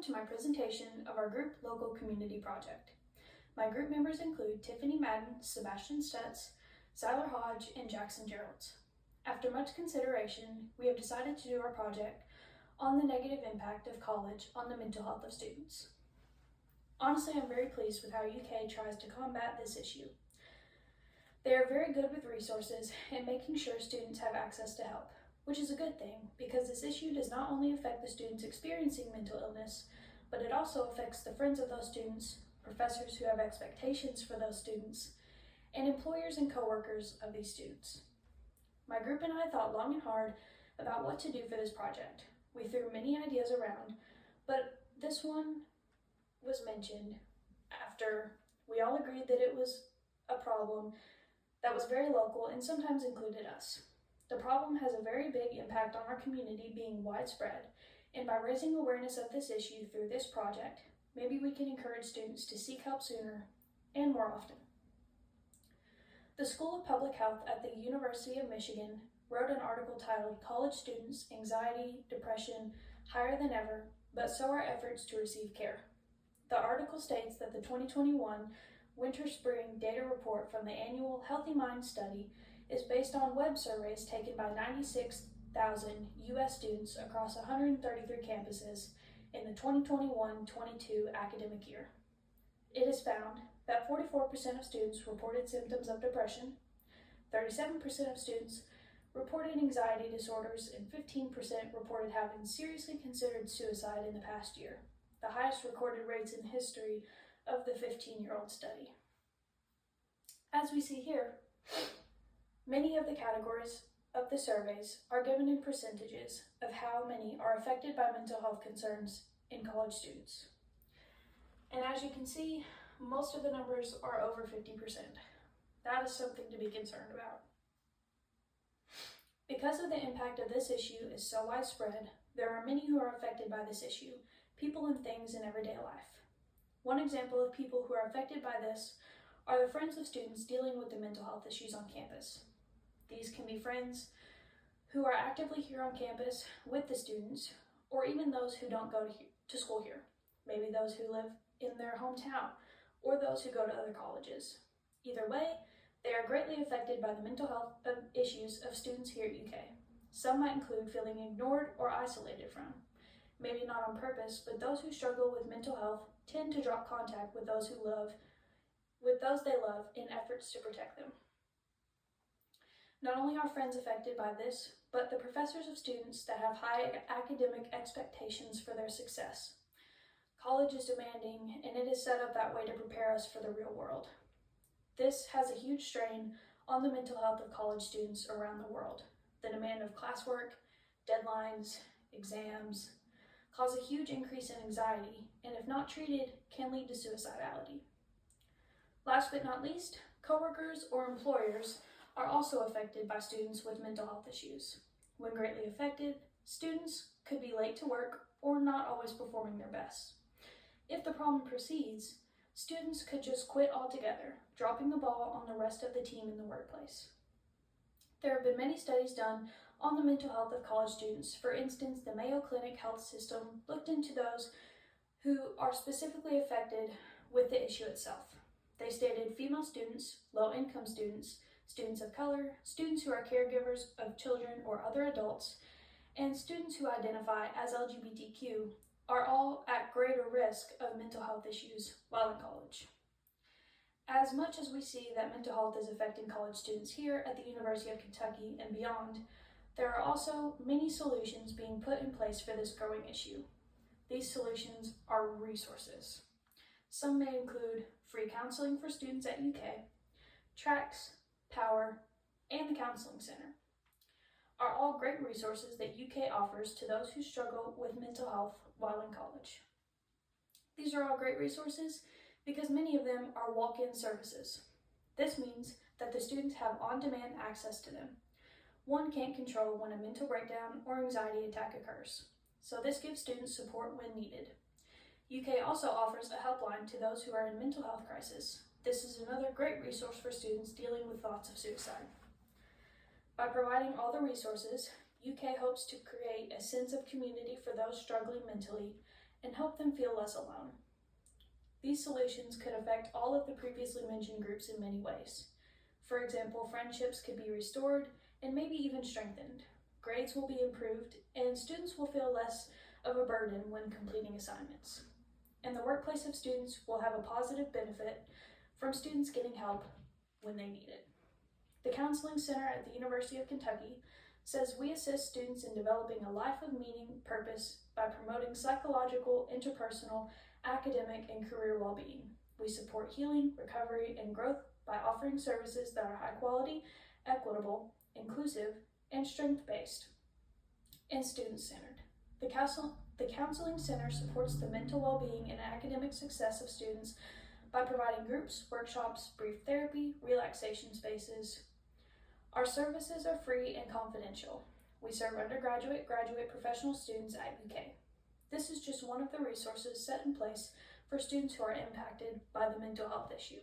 to my presentation of our group local community project. My group members include Tiffany Madden, Sebastian Stutz, Zyler Hodge, and Jackson Geralds. After much consideration, we have decided to do our project on the negative impact of college on the mental health of students. Honestly, I'm very pleased with how UK tries to combat this issue. They are very good with resources and making sure students have access to help, which is a good thing because this issue does not only affect the students experiencing mental illness, but it also affects the friends of those students, professors who have expectations for those students, and employers and coworkers of these students. My group and I thought long and hard about what to do for this project. We threw many ideas around, but this one was mentioned after we all agreed that it was a problem that was very local and sometimes included us. The problem has a very big impact on our community being widespread, and by raising awareness of this issue through this project, maybe we can encourage students to seek help sooner and more often. The School of Public Health at the University of Michigan wrote an article titled "College Students, Anxiety, Depression, Higher Than Ever, but So Are Efforts to Receive Care." The article states that the 2021 Winter-Spring data report from the annual Healthy Mind study is based on web surveys taken by 96,000 U.S. students across 133 campuses in the 2021-22 academic year. It is found that 44% of students reported symptoms of depression, 37% of students reported anxiety disorders, and 15% reported having seriously considered suicide in the past year, the highest recorded rates in history of the 15-year-old study. As we see here, many of the categories of the surveys are given in percentages of how many are affected by mental health concerns in college students. And as you can see, most of the numbers are over 50%. That is something to be concerned about. Because of the impact of this issue is so widespread, there are many who are affected by this issue, people and things in everyday life. One example of people who are affected by this are the friends of students dealing with the mental health issues on campus. These can be friends who are actively here on campus with the students, or even those who don't go to school here. Maybe those who live in their hometown, or those who go to other colleges. Either way, they are greatly affected by the mental health issues of students here at UK. Some might include feeling ignored or isolated from. Maybe not on purpose, but those who struggle with mental health tend to drop contact with those they love in efforts to protect them. Not only are friends affected by this, but the professors of students that have high academic expectations for their success. College is demanding, and it is set up that way to prepare us for the real world. This has a huge strain on the mental health of college students around the world. The demand of classwork, deadlines, exams, cause a huge increase in anxiety, and if not treated, can lead to suicidality. Last but not least, coworkers or employers are also affected by students with mental health issues. When greatly affected, students could be late to work or not always performing their best. If the problem proceeds, students could just quit altogether, dropping the ball on the rest of the team in the workplace. There have been many studies done on the mental health of college students. For instance, the Mayo Clinic Health System looked into those who are specifically affected with the issue itself. They stated female students, low-income students, students of color, students who are caregivers of children or other adults, and students who identify as LGBTQ are all at greater risk of mental health issues while in college. As much as we see that mental health is affecting college students here at the University of Kentucky and beyond, there are also many solutions being put in place for this growing issue. These solutions are resources. Some may include free counseling for students at UK, Tracks, Power, and the Counseling Center are all great resources that UK offers to those who struggle with mental health while in college. These are all great resources because many of them are walk-in services. This means that the students have on-demand access to them. One can't control when a mental breakdown or anxiety attack occurs, so this gives students support when needed. UK also offers a helpline to those who are in mental health crisis. This is another great resource for students dealing with thoughts of suicide. By providing all the resources, UK hopes to create a sense of community for those struggling mentally and help them feel less alone. These solutions could affect all of the previously mentioned groups in many ways. For example, friendships could be restored and maybe even strengthened. Grades will be improved, and students will feel less of a burden when completing assignments. And the workplace of students will have a positive benefit from students getting help when they need it. The Counseling Center at the University of Kentucky says we assist students in developing a life of meaning, purpose by promoting psychological, interpersonal, academic, and career well-being. We support healing, recovery, and growth by offering services that are high quality, equitable, inclusive, and strength-based, and student-centered. The Counseling Center supports the mental well-being and academic success of students by providing groups, workshops, brief therapy, relaxation spaces. Our services are free and confidential. We serve undergraduate, graduate, professional students at UK. This is just one of the resources set in place for students who are impacted by the mental health issue.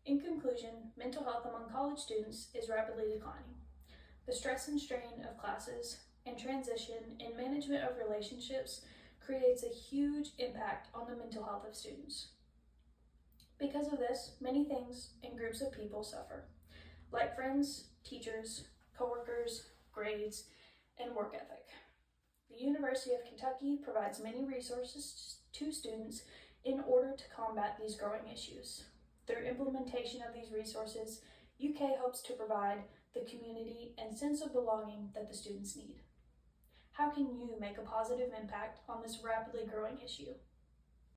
In conclusion, mental health among college students is rapidly declining. The stress and strain of classes and transition in management of relationships creates a huge impact on the mental health of students. Because of this, many things and groups of people suffer, like friends, teachers, coworkers, grades, and work ethic. The University of Kentucky provides many resources to students in order to combat these growing issues. Through implementation of these resources, UK hopes to provide the community and sense of belonging that the students need. How can you make a positive impact on this rapidly growing issue?